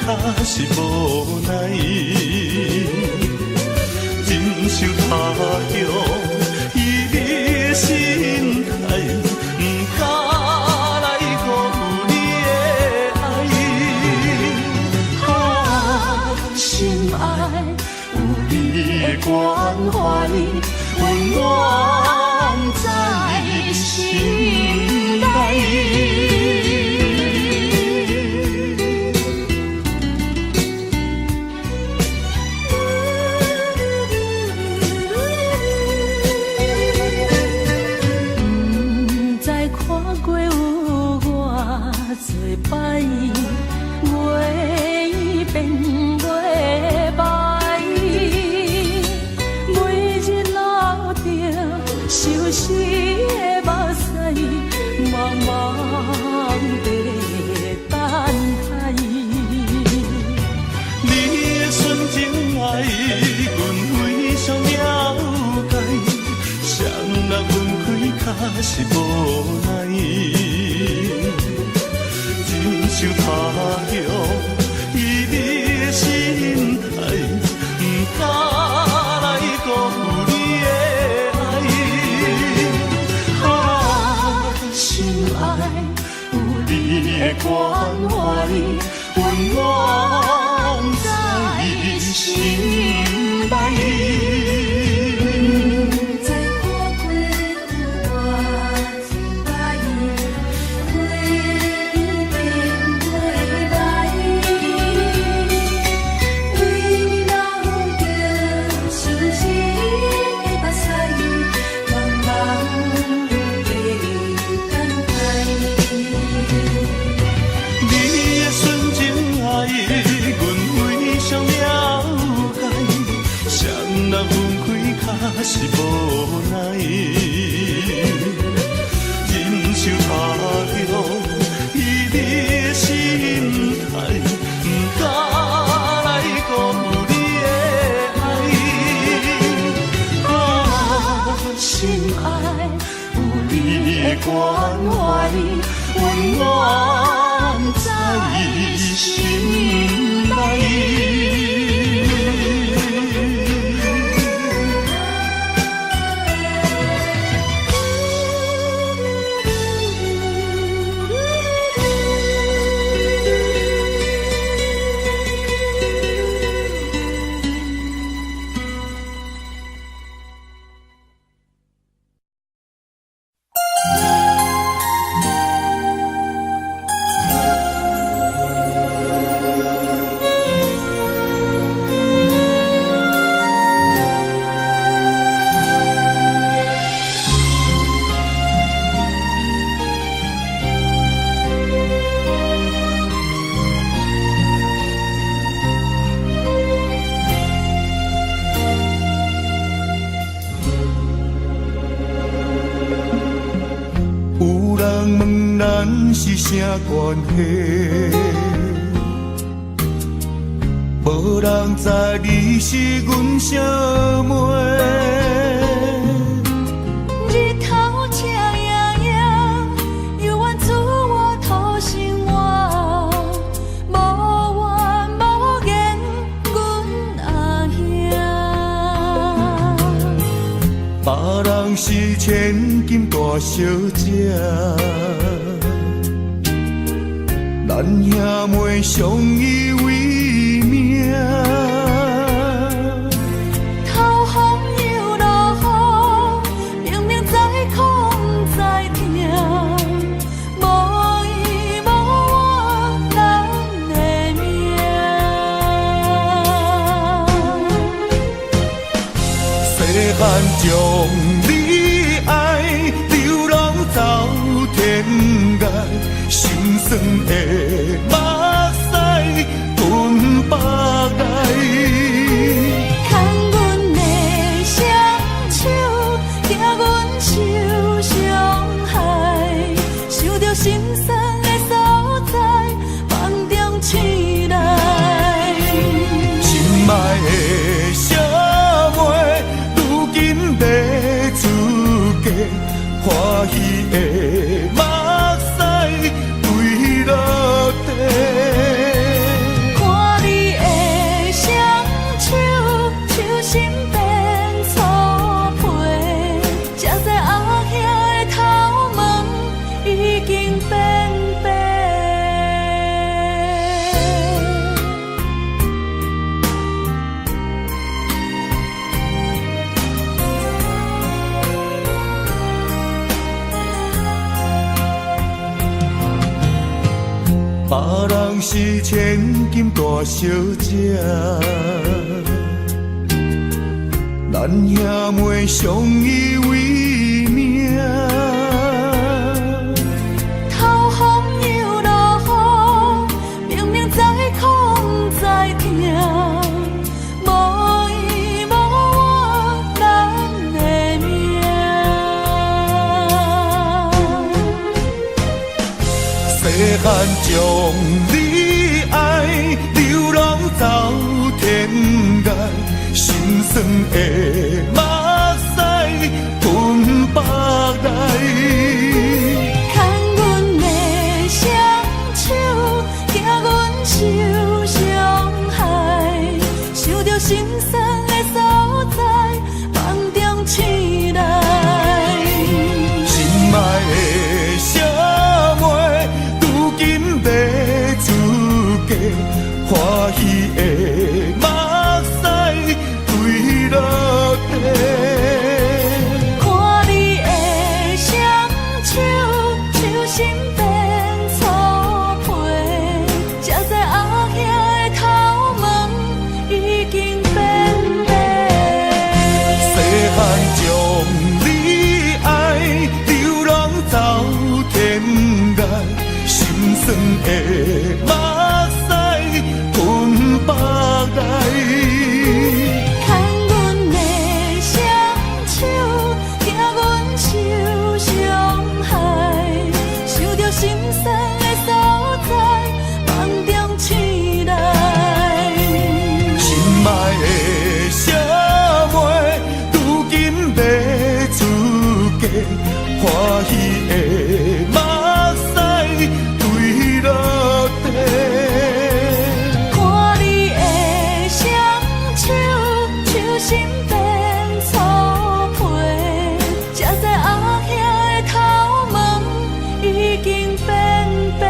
较是无奈，忍受他乡伊的心态，不敢来辜负你的爱。啊，心爱有你的关怀，温暖在心内。摆月变月白，每日流着相思的目屎，茫茫地等待。你的纯情爱，阮非常了解，谁人分开较是无奈。忍受他乡伊的心态，不敢来辜负你的爱。啊，心爱有你的关怀，温暖在心内。是无奈，忍受他乡伊的心态，不敢来辜负你的爱。啊，心爱有你的关怀，温暖在心内。是啥关系？无人知你是阮小妹。日头赤炎炎，犹原自我土生活，无怨无言，阮阿兄。别人是千金大小姐。咱兄妹相依为命，透风又落雨，明明在苦在痛，无依无我咱的命。细汉将你爱流浪走天涯。心酸的目屎吞腹来，牵阮的双手，惊阮受伤害，想着心酸的所在，放中醒来。心爱的小妹，如今要出嫁，欢喜的目屎。落地，看人是千金大小姐，咱兄妹相依为命。头风又落雨，明明在苦在痛，无依无我咱的命。细汉将你爱，流浪走天涯，心酸的目屎吞腹来。牵阮的双手，惊阮受伤害，想着心酸的所在，梦中醒来。心爱的小妹，如今要出嫁，欢喜的目屎垂落地。看你的双手，手心变粗皮，才知后兄的头毛已经变白。细汉将你爱，流浪走天涯，心酸的目屎吞腹来。牵阮的双手，惊阮受伤害，想着心酸的所在，梦中醒来。心爱的小妹，如今要出嫁，欢喜的目屎垂落地。看你的双手，手心变粗皮，才知后兄的头毛已经变白。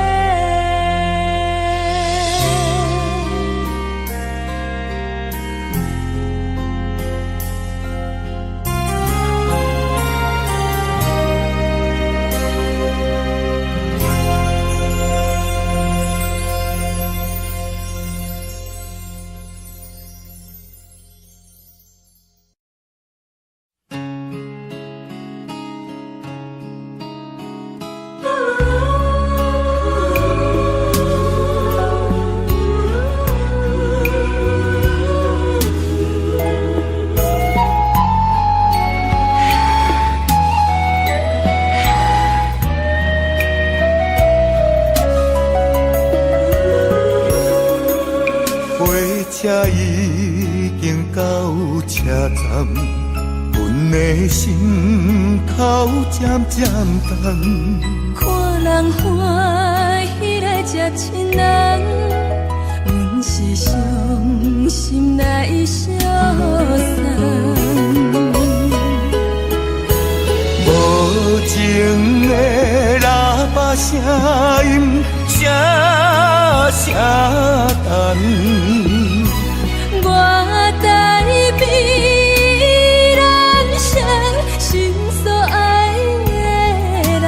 车已经到车站，阮的心口渐渐重。看人欢喜来吃亲人，阮是伤心来相送。无情的喇叭声音，声声等。我台北人生，心所爱的人，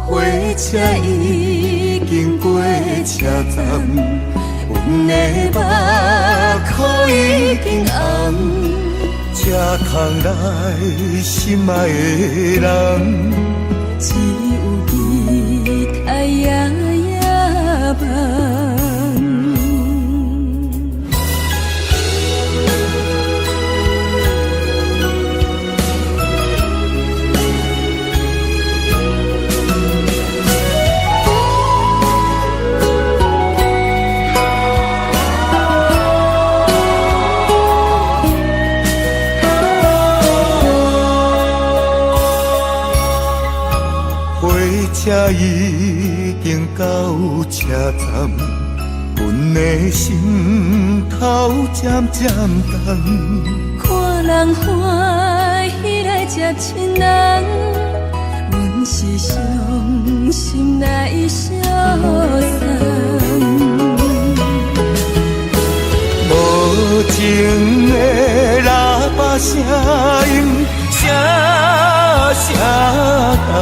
火车已经过车站，阮的目眶已经红，车空来心爱的人，只有你太夜夜梦。车已经到车站，阮的心头渐渐重。看人欢喜来吃亲人，阮是伤心来相送。无情的喇叭声音，声声等。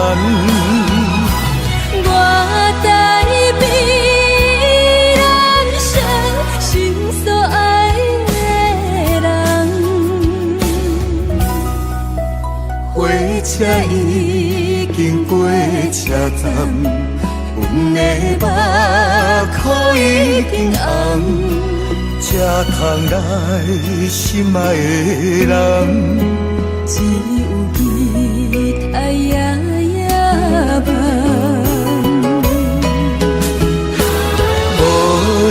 车已经过车站，阮的目眶已经红，才通来心爱的人，只有期待夜夜梦。无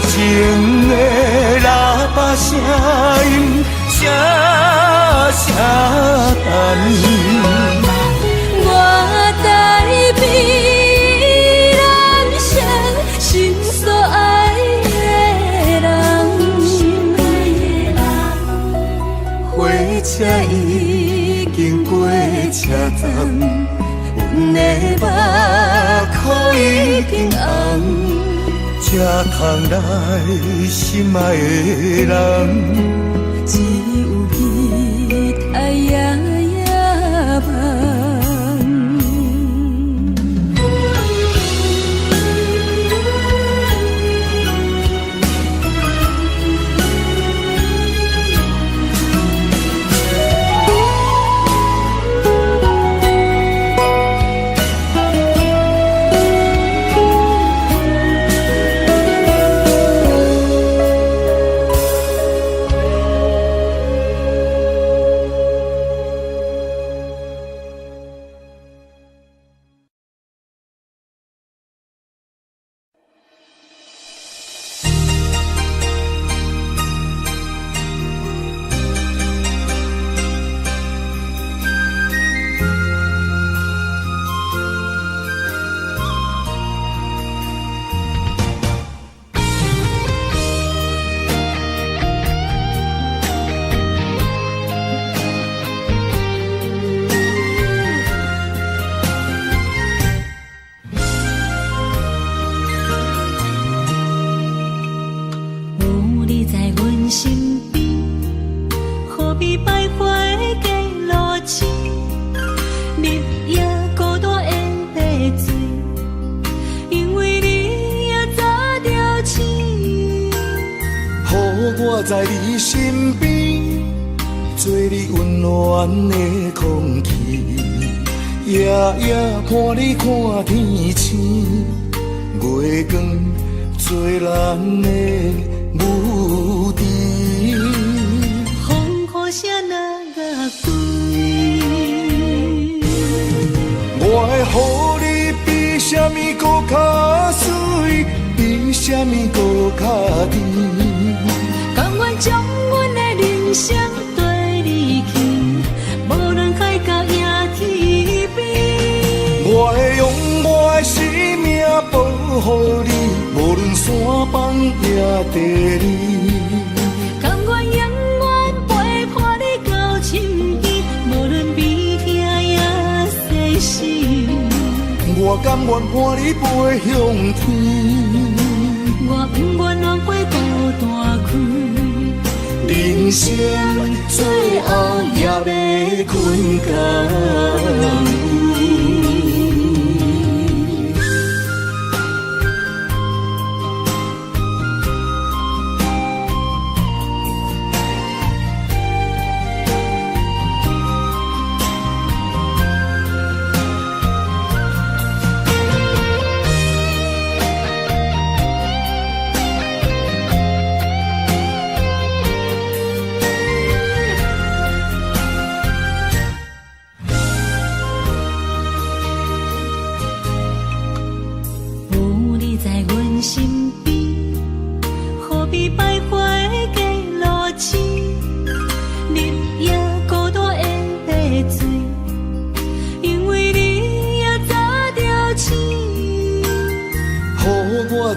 情的喇叭声音，声声等。我代彼人生心所爱的人，火车已经过车站，阮的目眶已经红。才通来心爱的人，只有期待夜夜梦。我在你身边，做你温暖的空气，夜夜看你看天星，月光做咱的母滴。风雨声哪个对？我会予你比什么搁较水，比什么搁较甜。甘愿将阮的人生对你去，无论海角也天边。我会用我的生命保护你，无论山崩也地理。甘愿永远陪伴你到深更，无论悲痛也细心。我甘愿伴你飞向天，我不愿浪费孤单开。人生最后也要困觉。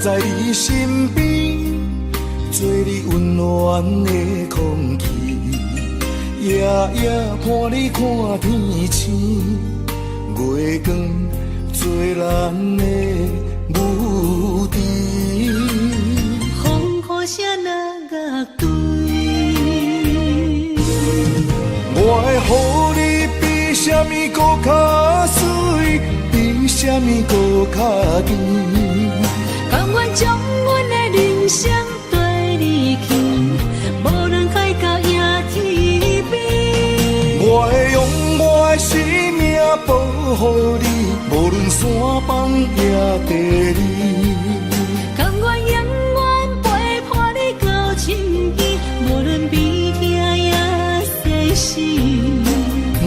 在你身边，做你温暖的空气，夜夜伴你看天星，月光做咱的母滴。风雨声哪个对？我会予你比什么搁较水，比什么搁较甜。甘愿将阮的人生对你去，无论海角也天边。我会用我的生命保护你，无论山崩也地理。甘愿永远陪伴你到深更，无论悲痛也世事。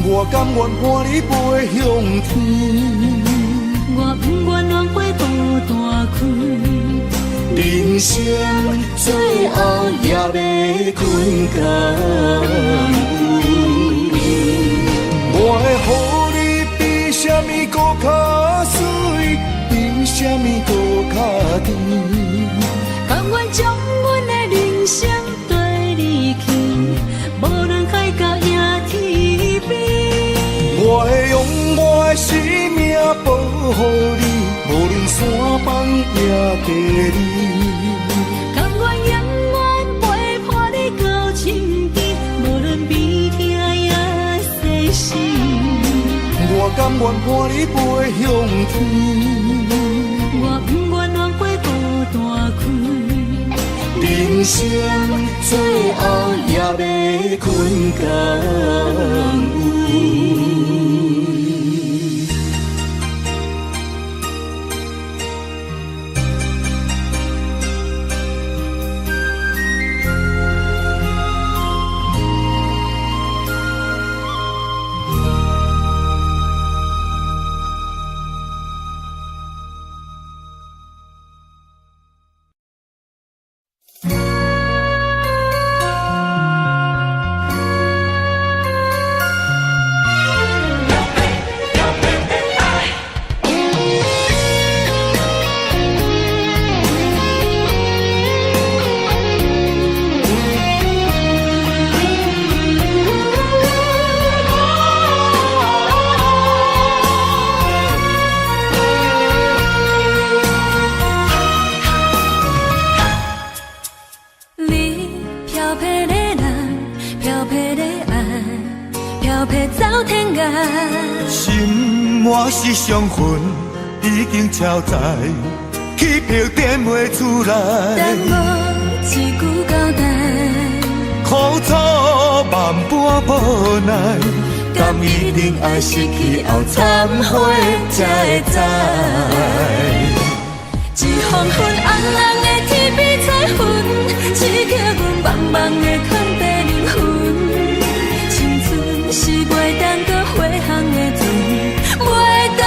我甘愿伴你飞向天，我不愿浪费孤单开。人生最后也要困觉。我会予你比什么搁较水，比什么搁较甜。甘愿将阮的人生对你去，无论海角也天边。我会用我的生命保护你，无论山崩也地理。甘愿永远陪伴你到深更，无论悲痛也世事。我甘愿伴你飞向天，我不愿浪费孤单开。人生最后也要困觉。心满是伤痕，已经超载，气魄点袂出等来。我一句交代，苦楚万般无奈，甘一定爱失去后忏悔才会知。一黄昏红红的天边彩云，刺激阮茫茫的空地灵魂。青春是袂当搁回航的船，袂当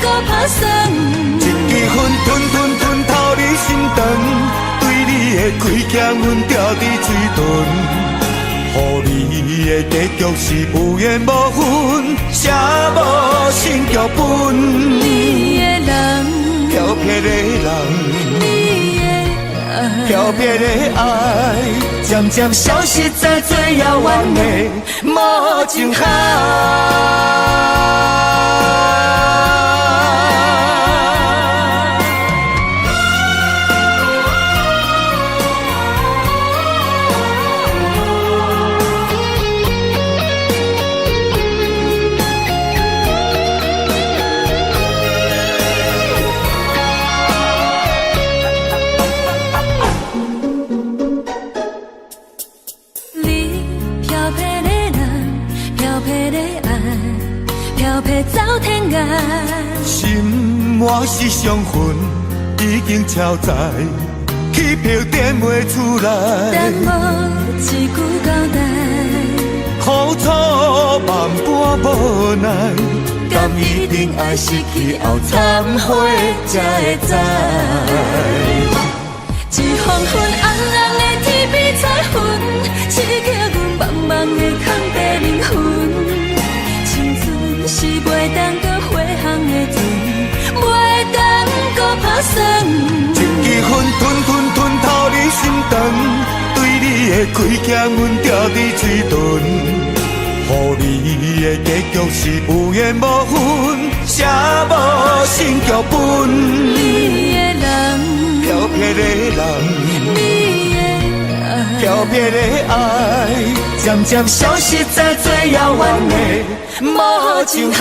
搁打算。一支烟吞透你心肠，对你的亏欠阮掉伫嘴唇，予你的结局是无缘无分，写无新剧本。你的人，漂泊的人，你的爱，漂泊的爱，渐渐消失在最遥远的无情海。走天涯，心满是伤痕，已经超载，气魄点袂出来。等我一句交代，苦楚万般无奈，甘一定爱失去后忏悔才会知。一黄昏红红的天边彩云，刺激阮茫茫的空地灵魂。是袂当搁回航的船，袂当搁打算。一支烟吞透你心肠，对你的亏欠阮掉伫嘴唇，予你的结局是无缘无分，写无新剧本。你的人，漂泊的人，你的爱，漂泊的爱，渐渐消失在最遥远的无情海。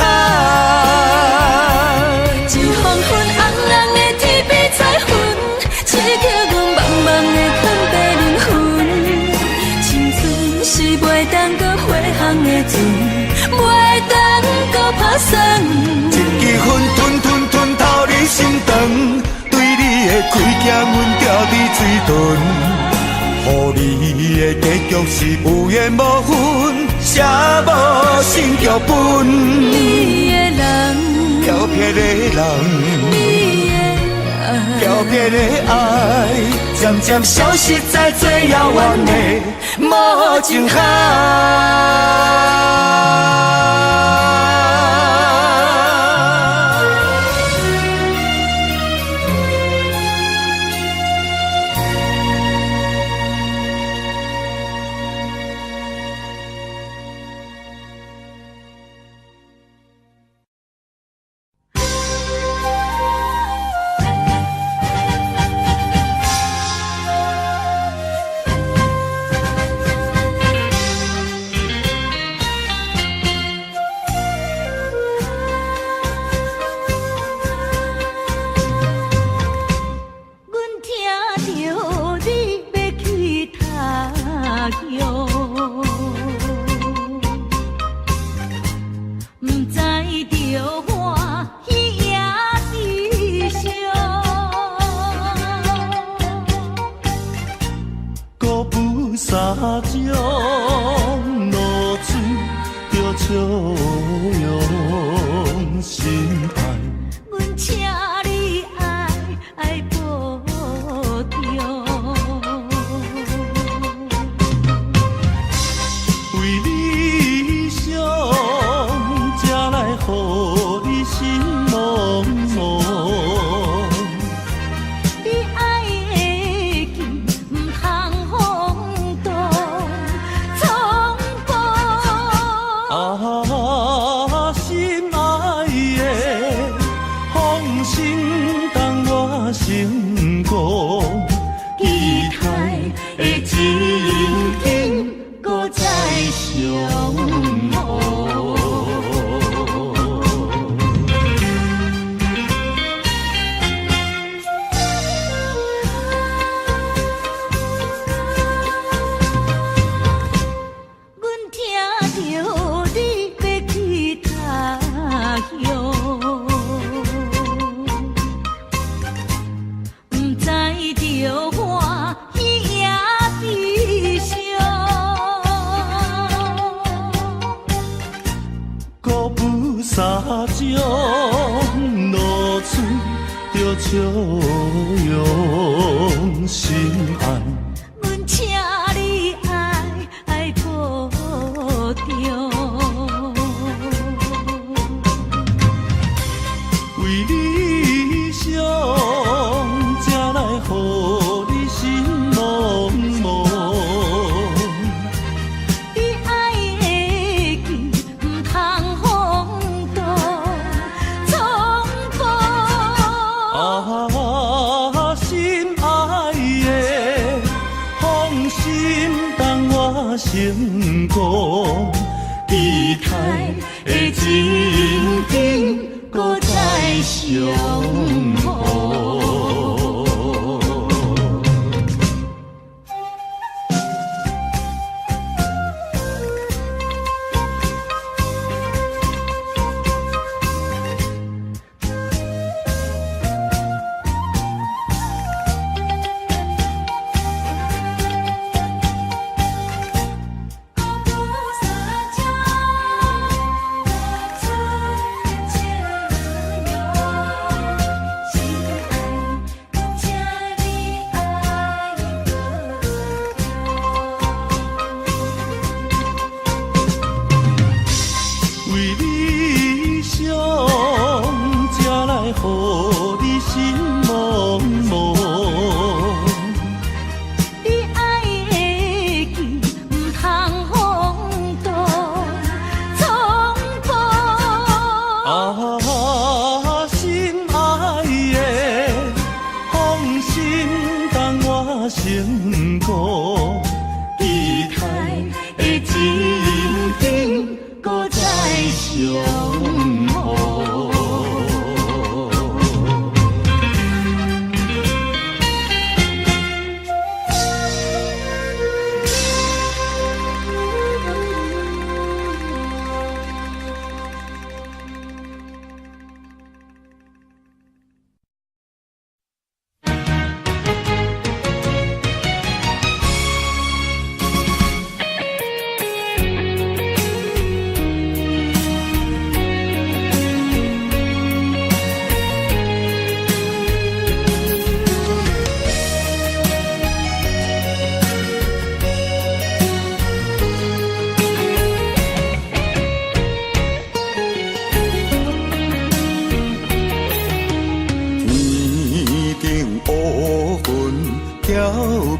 一黄昏红红的天边彩云，刺激阮茫茫的空地灵魂。青春是袂当搁回航的船，袂当搁打算。一支烟吞吞吞透你心肠，对你的开镜阮掉伫嘴唇，予你的结局是有缘无分，写无新剧本。你的人，漂泊的人，你的爱，漂泊的爱，渐渐消失在最遥远的无情海。成功，期待的情景，搁再相逢。成功，期待的情景，搁再相逢。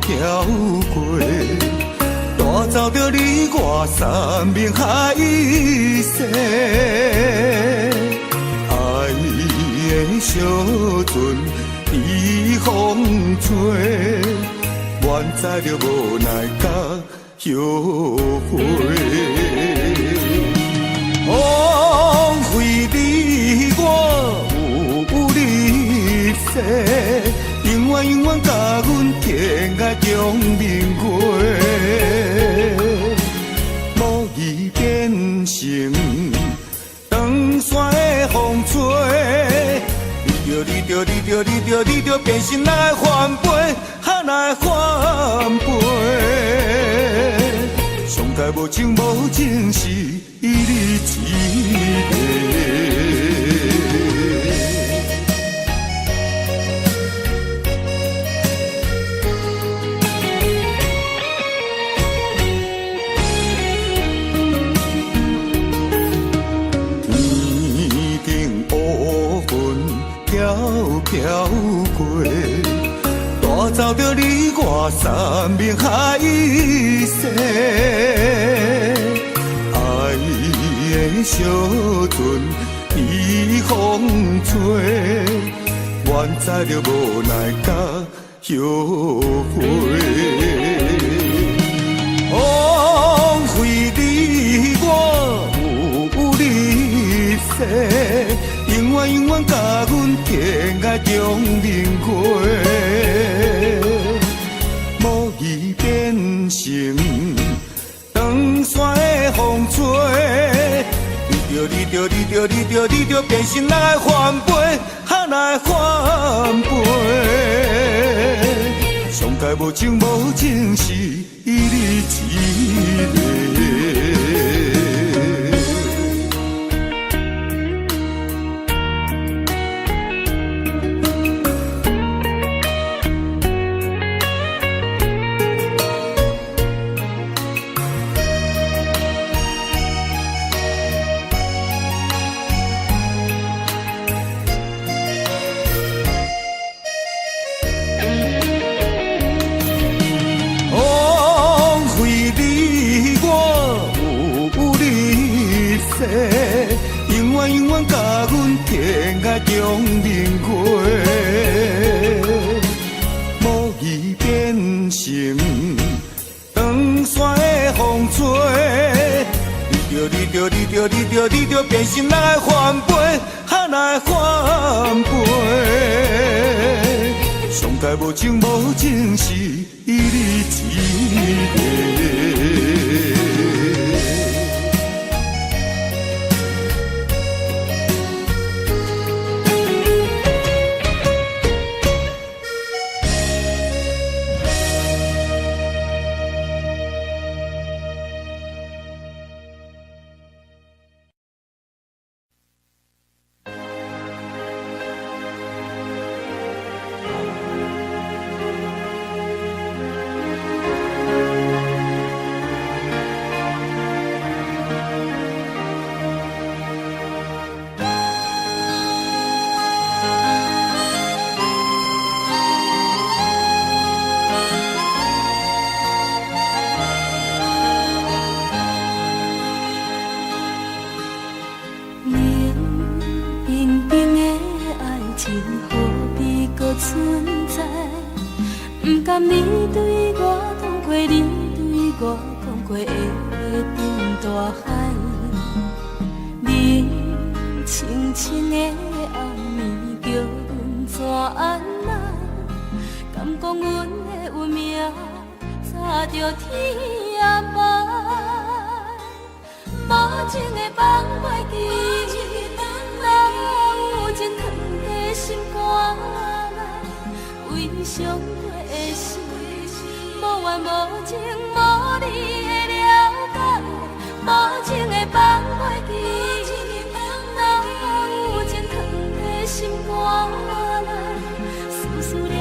飘过，带走着你我三明海誓。爱的小船被风吹，愿知着无奈甲后悔。枉费你我有你世，永远永远甲阮牵在中明月，无意变成长山的风吹。你着变心来翻倍，来翻倍。上界无情无情是你一个。天顶乌云飘飘过，带走着你我三明海誓。爱的小船被风吹，愿知着无奈甲后悔。枉费你我有你世，永远永远甲阮牵在中明月，无意变成长山的风吹。你着变心来翻倍，来翻倍。上界无情无情是你一个。永远永远甲阮牵在中明月，无意变成长山的风吹。你着变心来翻倍，来翻倍。上界无情无情是你一个。你对我讲过，你对我讲过会变大海，冷清清的暗暝叫阮怎安来？敢讲阮的运命早着天涯？无情的放袂记，哪有真藏在心肝内？为伤过的心，无缘无情无你的了解，无情的放袂记，哪有真藏在心肝内？思念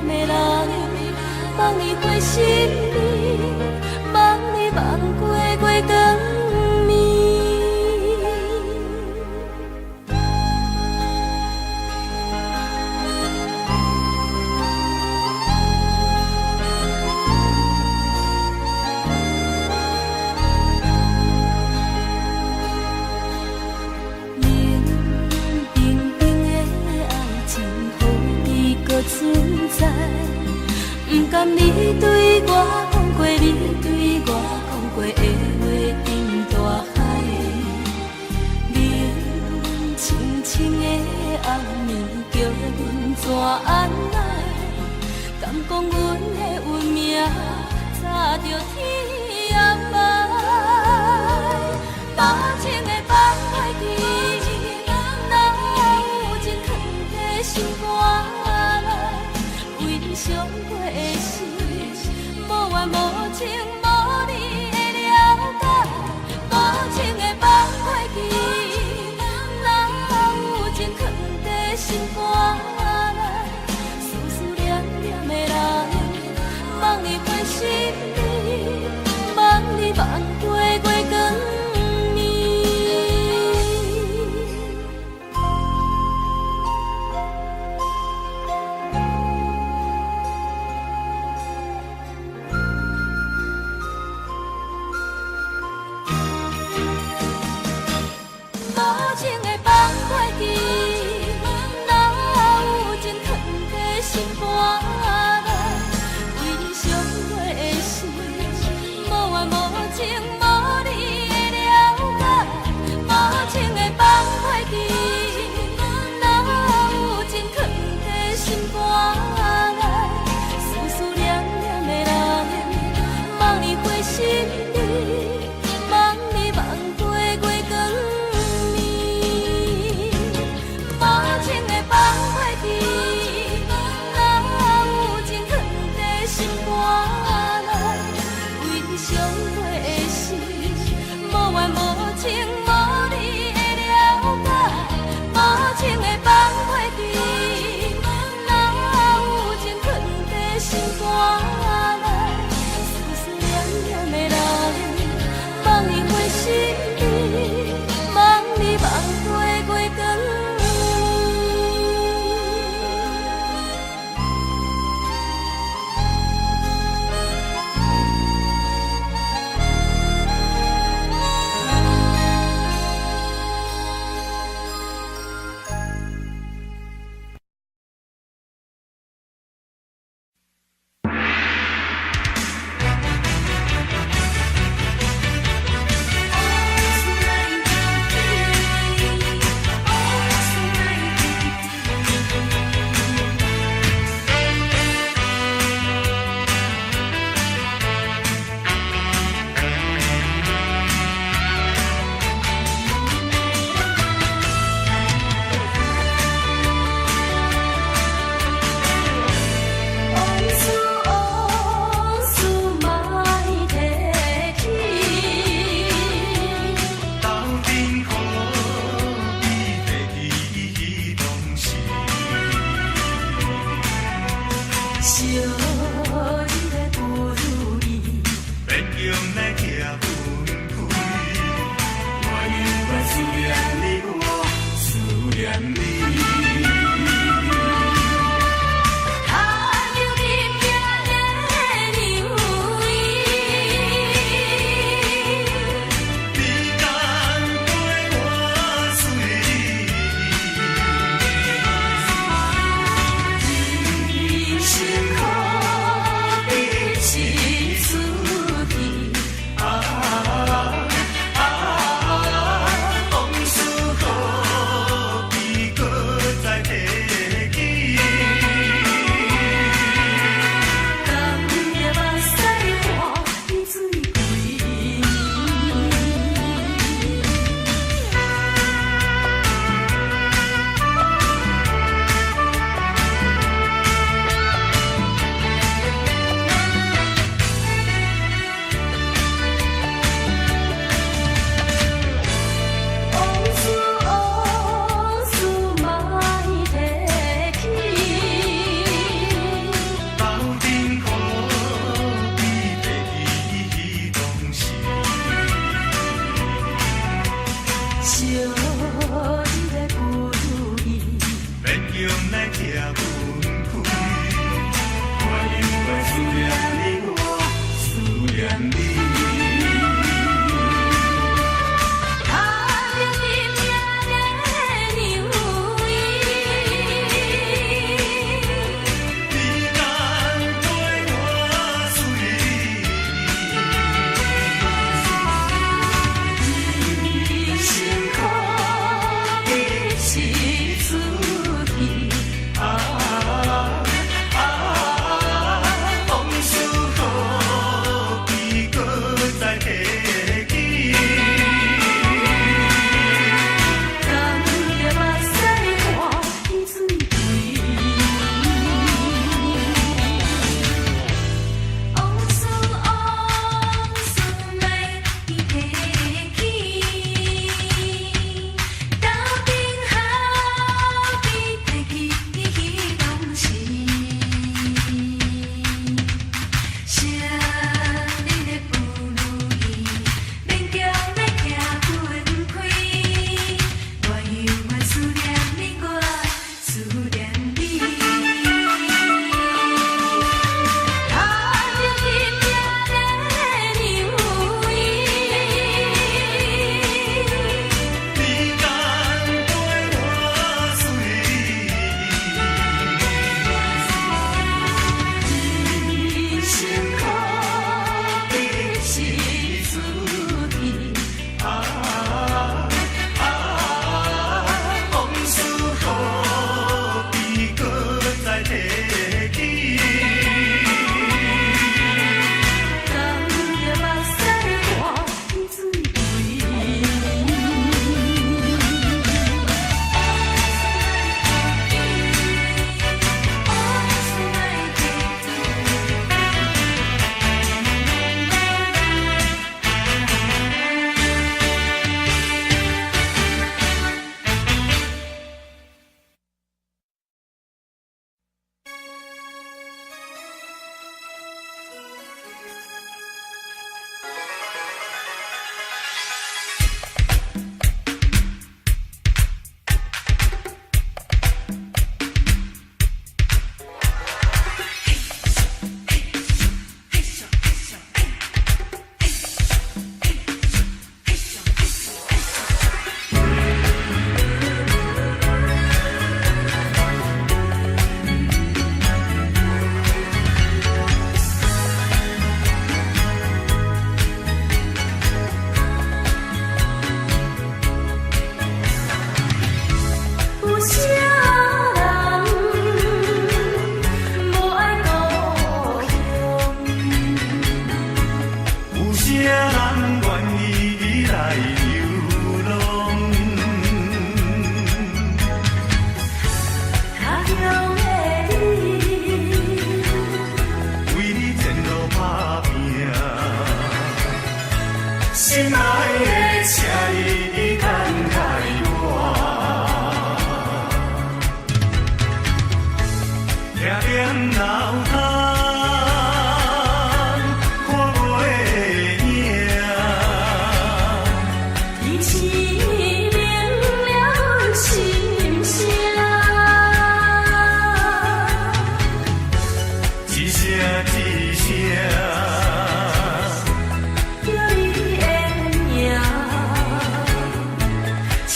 念的人，望你回心里，望你望过光暝。你对我讲过，你对我讲过的话，沉大海。冷清清的暗暝，叫阮怎安来？敢讲阮的运命，早着天涯海。多情的放袂记，哪有情藏在心肝内？为你伤过的心，无怨无情，无你会了解。多情的放袂记，哪有情藏在心肝内？思思念念的人，望你回心里，望你望过月光。无情的放袂记，哪有情藏在心肝内？为你伤过的心，无怨无情，无你会了解。无情的放袂记，哪有情藏在心肝内？思思念念的人，望你回心里，望你望过月光。无情的放袂记，哪有情藏在心肝内？为你伤过的心，无怨无情，无你会了解。无情的放袂记，哪有情藏在心肝内？思思念念的人，望你回心里，望你望过月光。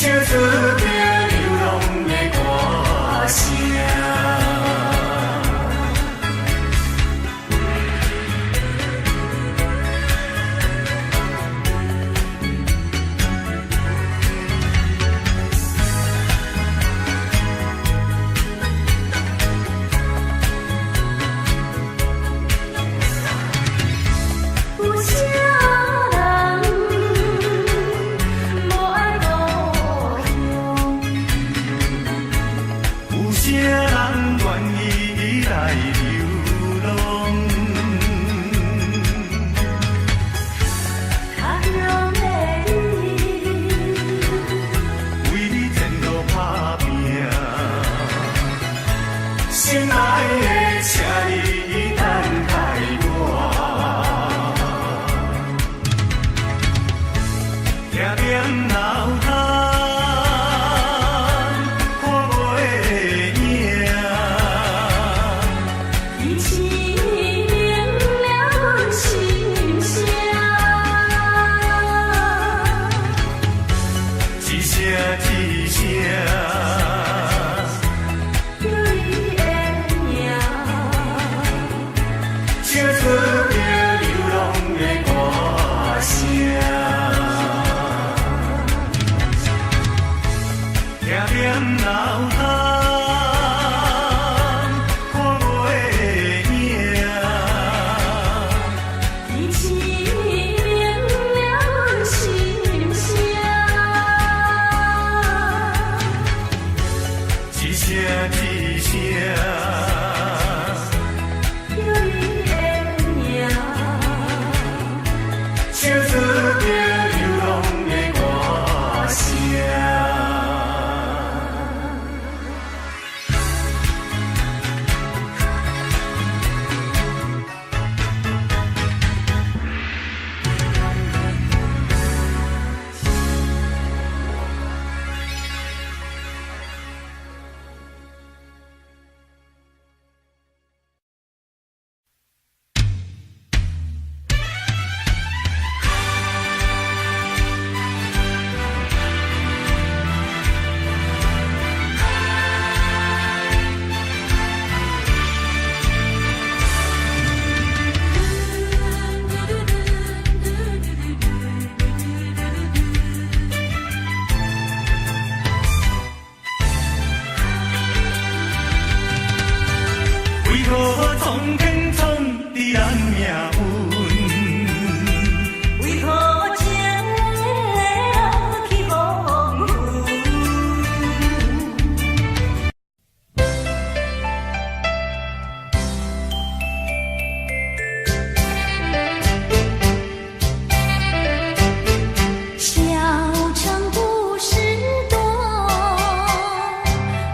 唱出着流浪的歌声。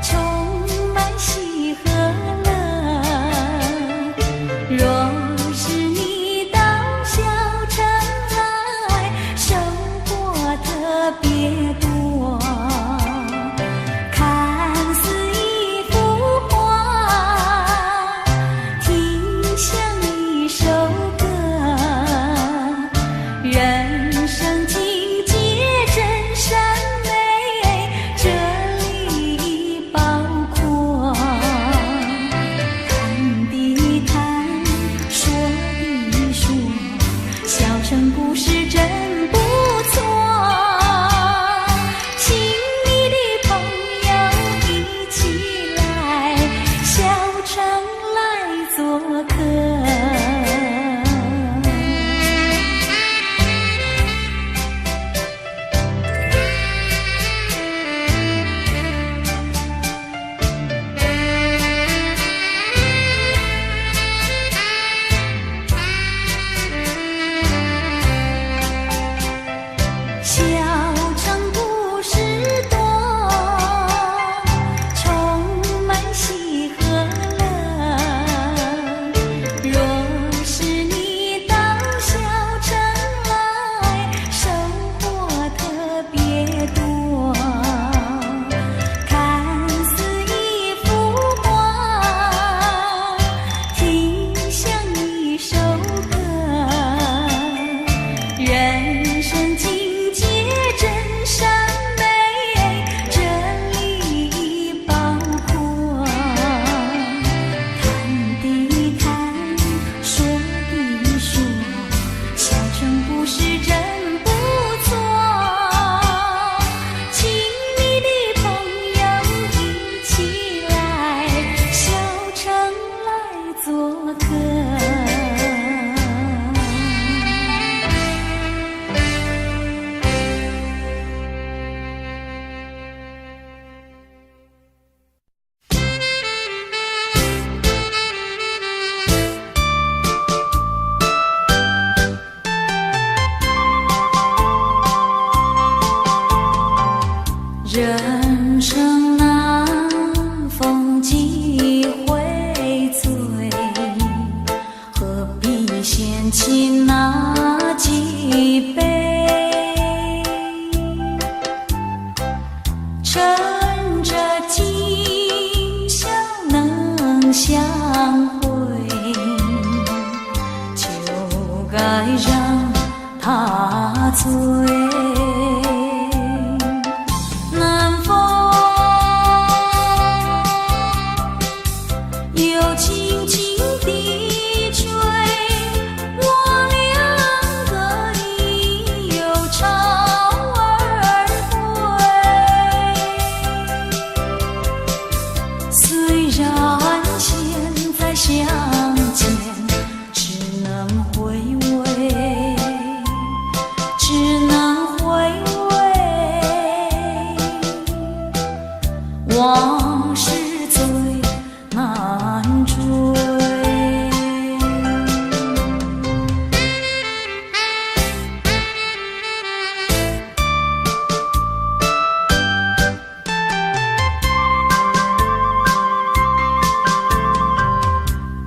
充满喜和乐。人生难逢几回醉，何必嫌弃那几杯？趁着今宵能相会，就该让他醉。南风又轻轻地吹，我俩个已又潮儿归。虽然现在相见只能回味，只能回味，往事最难追。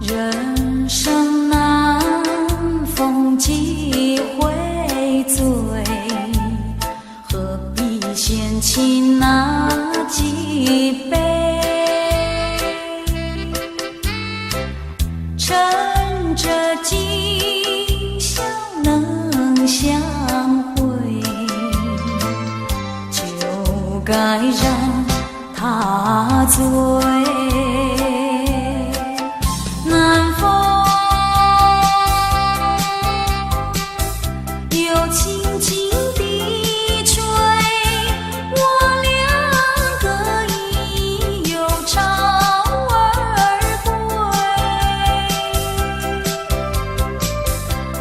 人生难逢几回醉，何必嫌弃那几杯？趁着今宵能相会，就该让他醉。南风又轻轻地吹，我俩个已又潮儿归。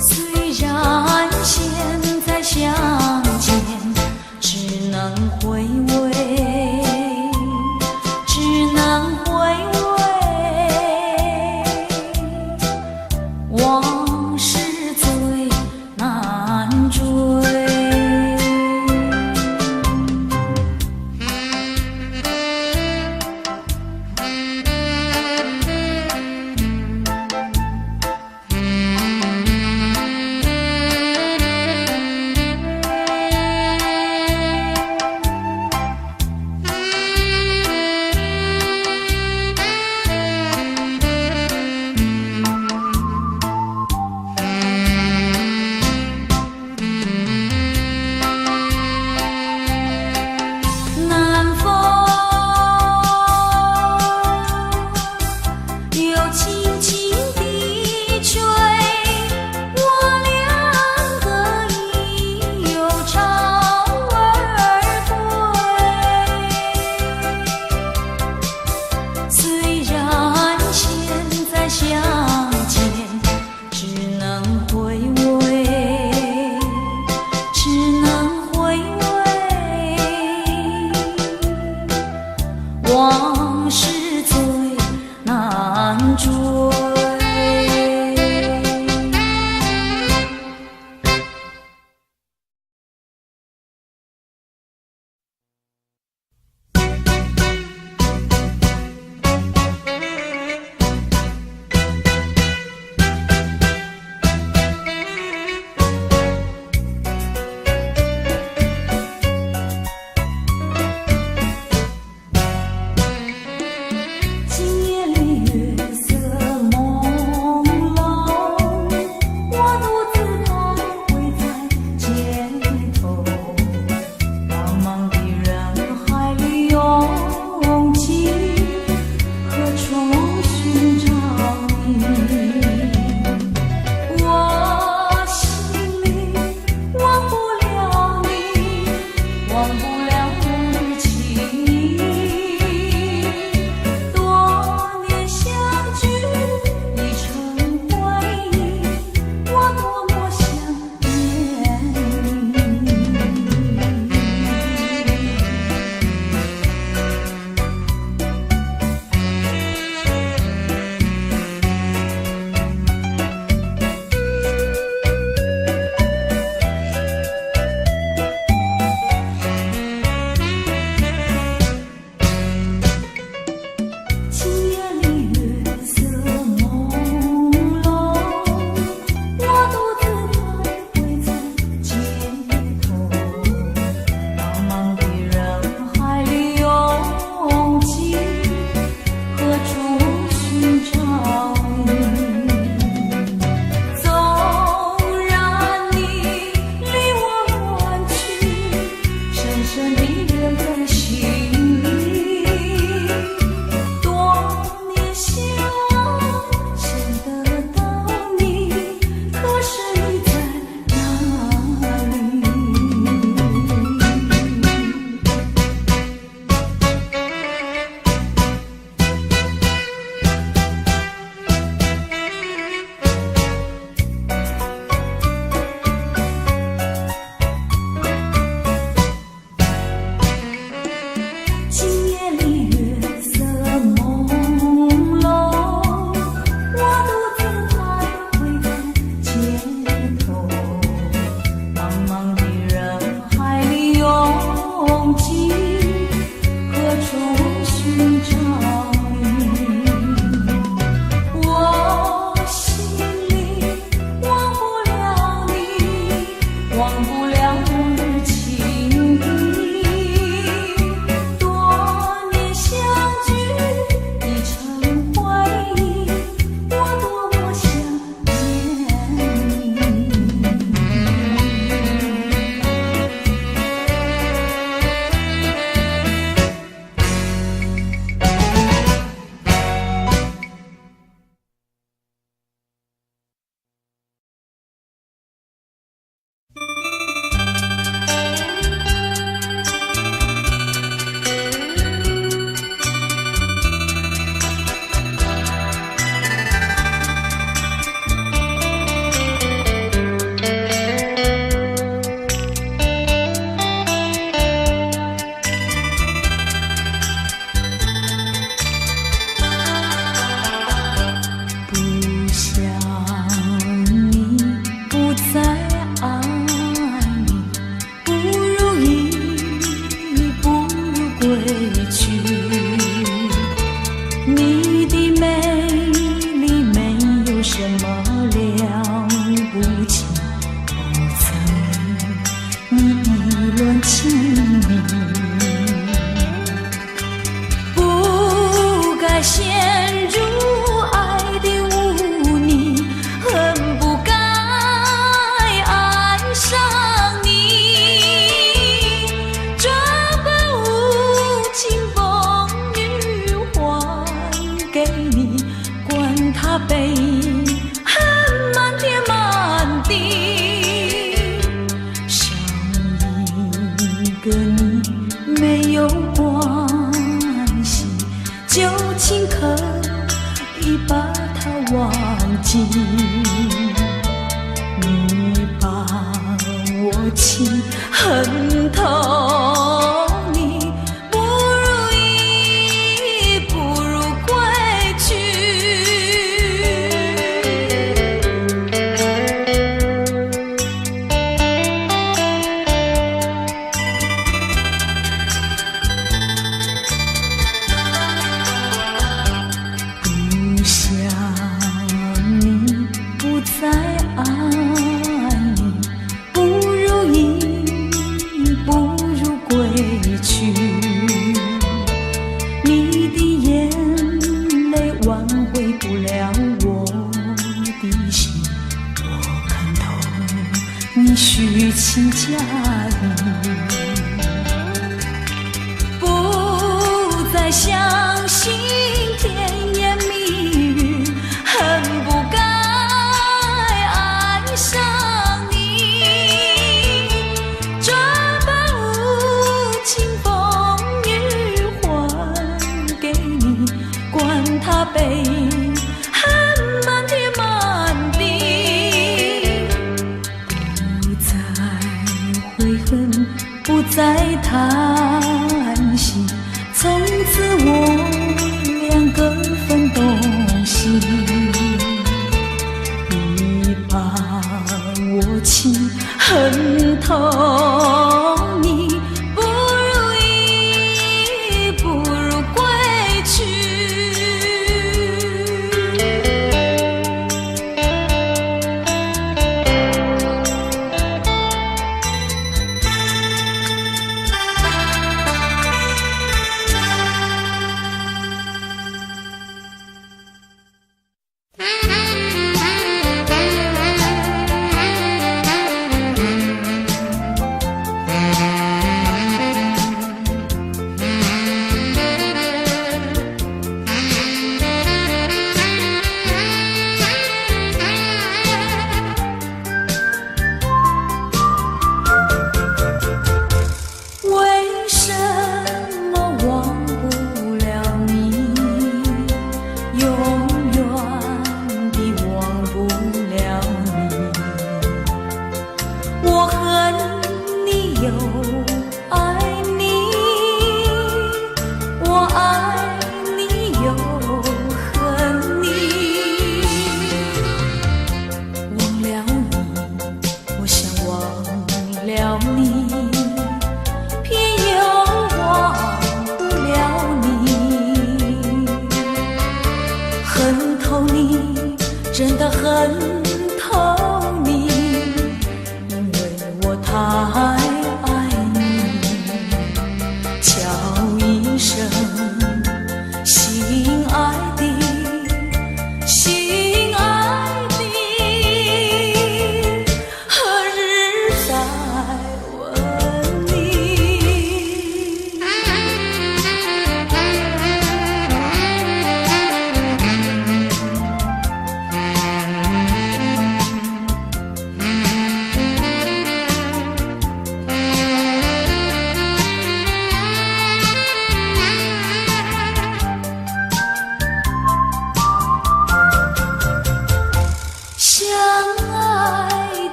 虽然现在相见只能回味，只能回味。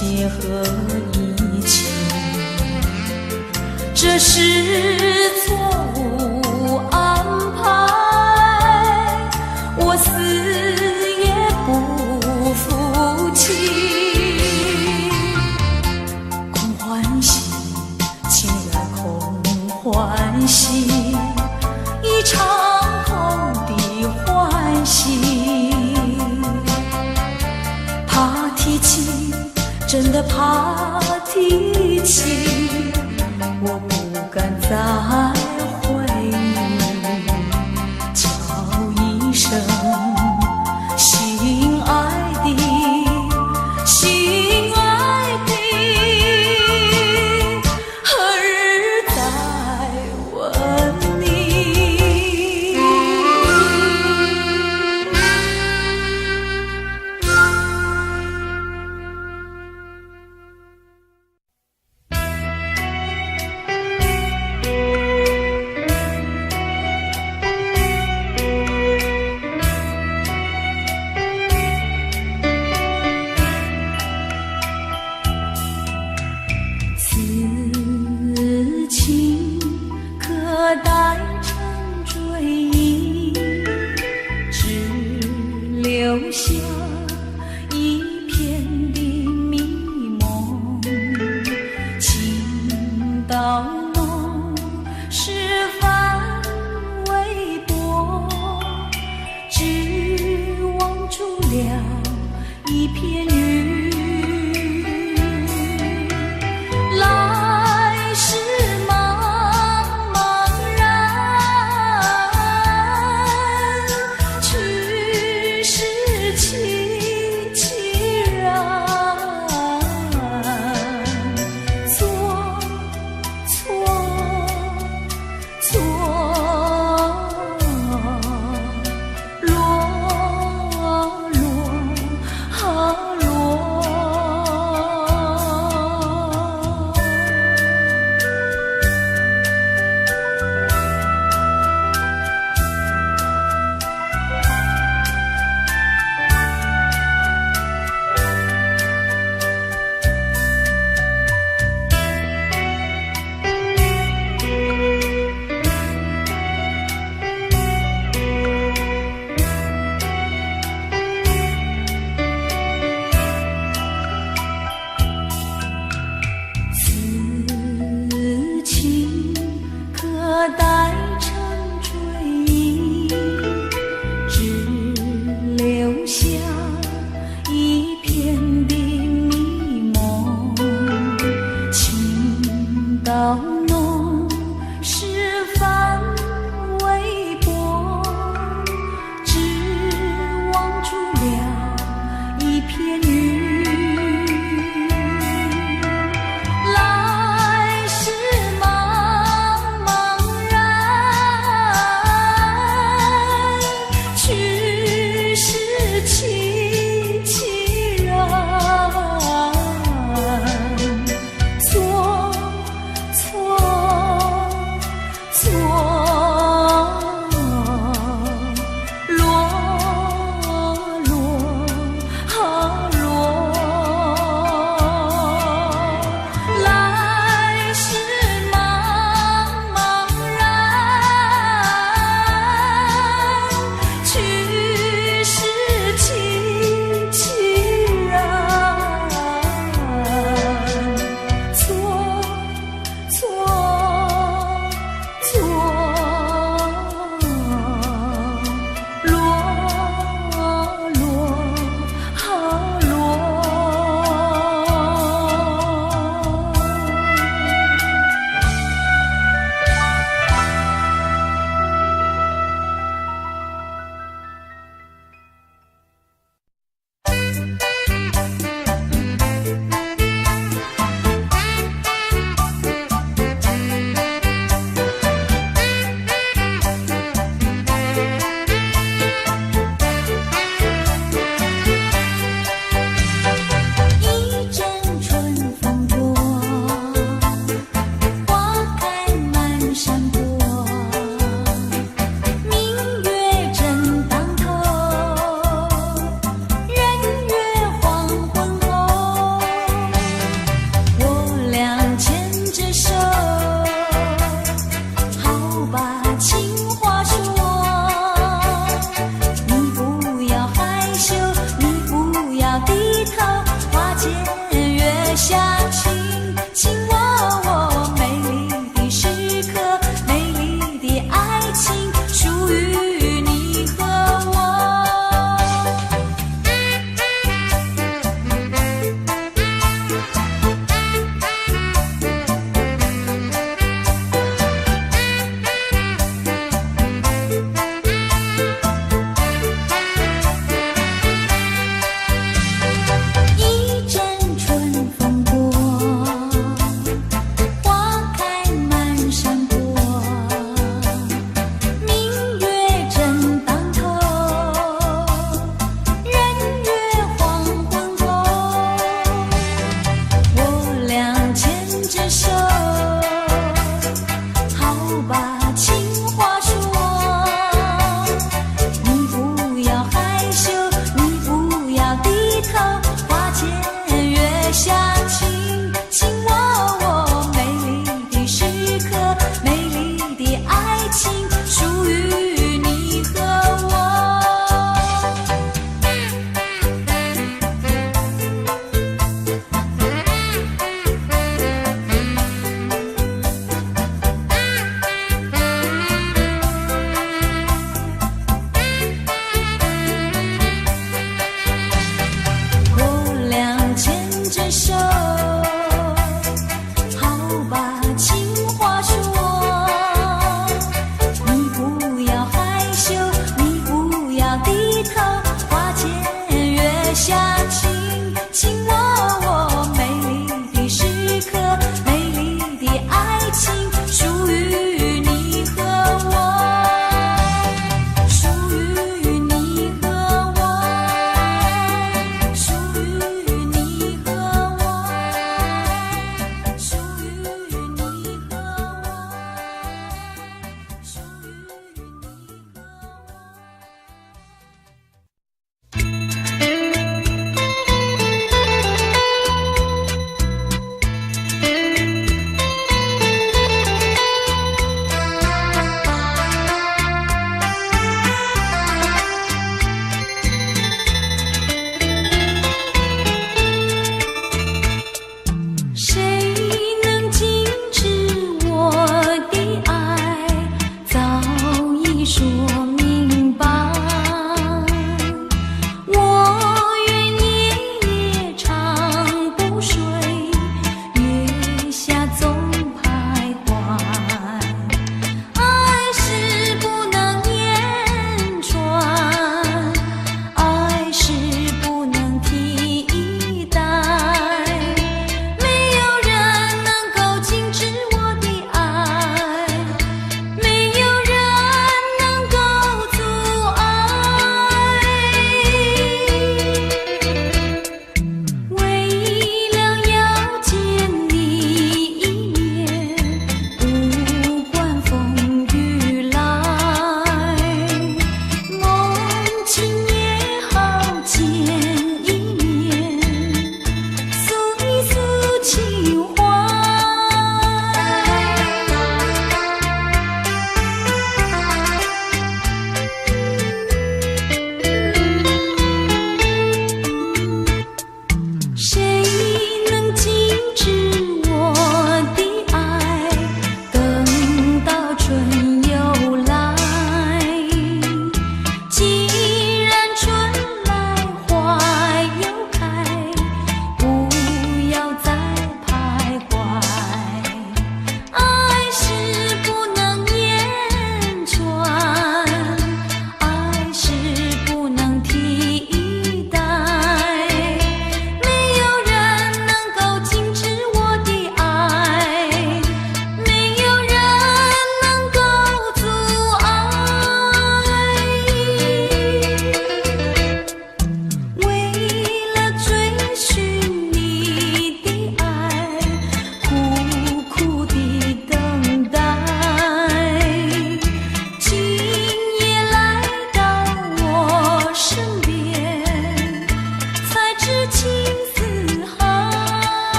结合一切，这是错误安排，我死也不服气。空欢喜，情来空欢喜，一场空的欢喜。怕提起，真的怕提起，我不敢再回忆，叫一声心爱的，心爱的，何日再问你？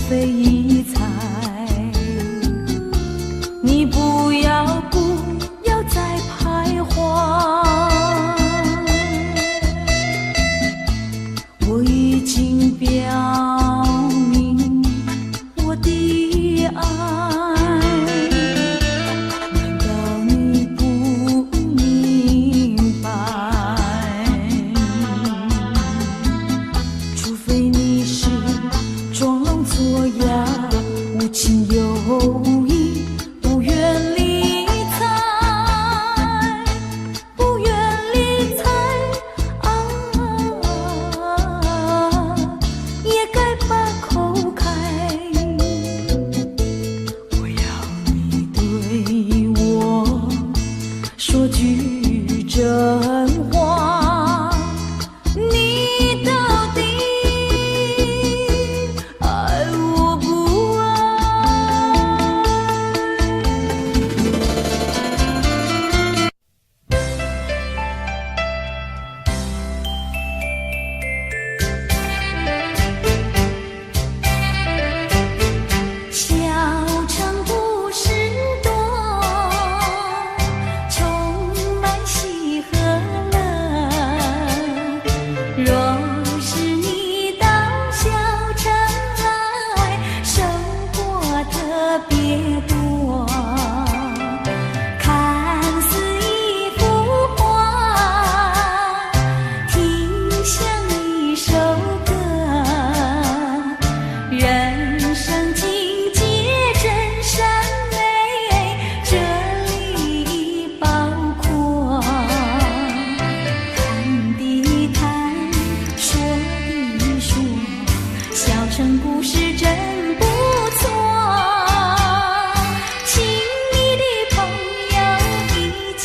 非一猜，你不要再徘徊。我已经表明我的爱，难道你不明白？除非你是装聋作哑，无情有义，不愿理睬，不愿理睬啊，也该把口开。我要你对我说句真话，你到底爱我不爱？小城故事多，充满喜和乐。若是你到小城来，生活特别多，看似一幅画，听像一首歌，人生境界真善美，这里包括谈的谈，说的说，小城故事真不错，请你的朋友一起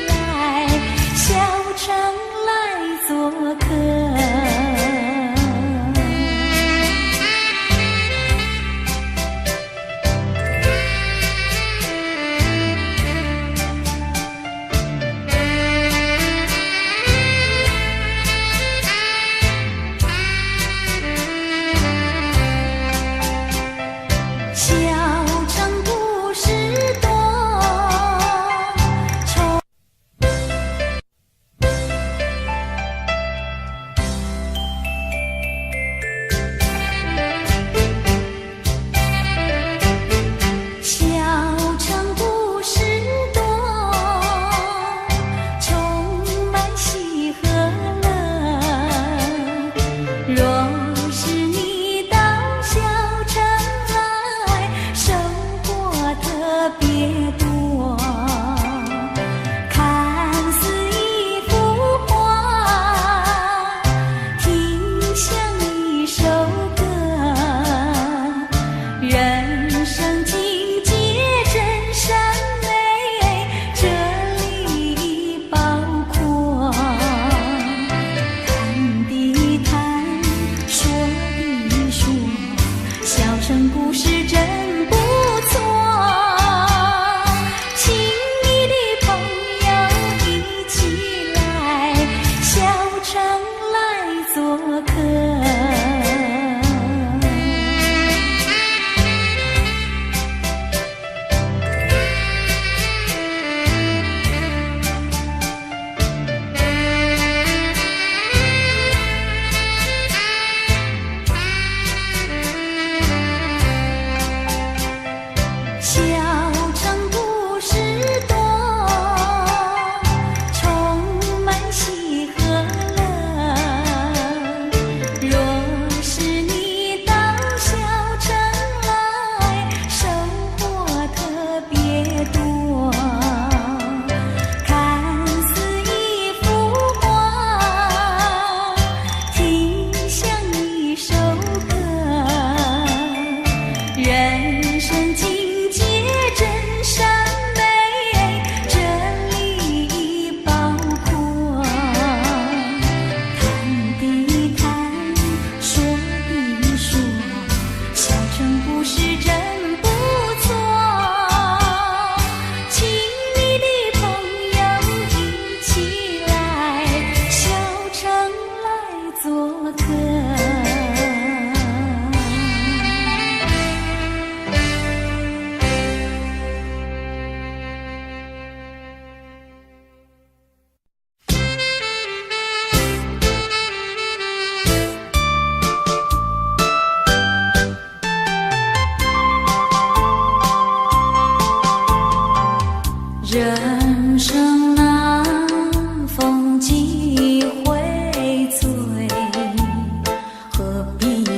来小城来做客。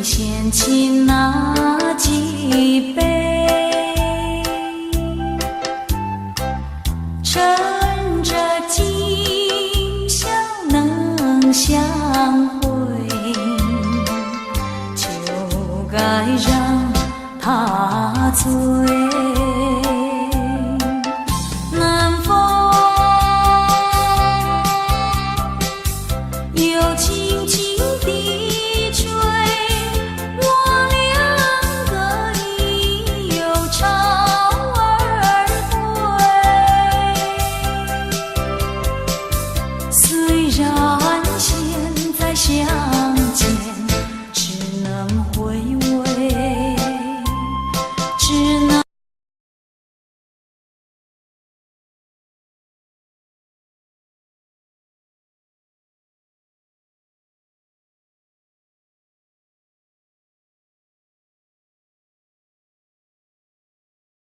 嫌弃那几杯，趁着今宵能相会，就该让他醉。南风又轻轻地吹，我俩个已又潮儿归。虽然现在相见，只能回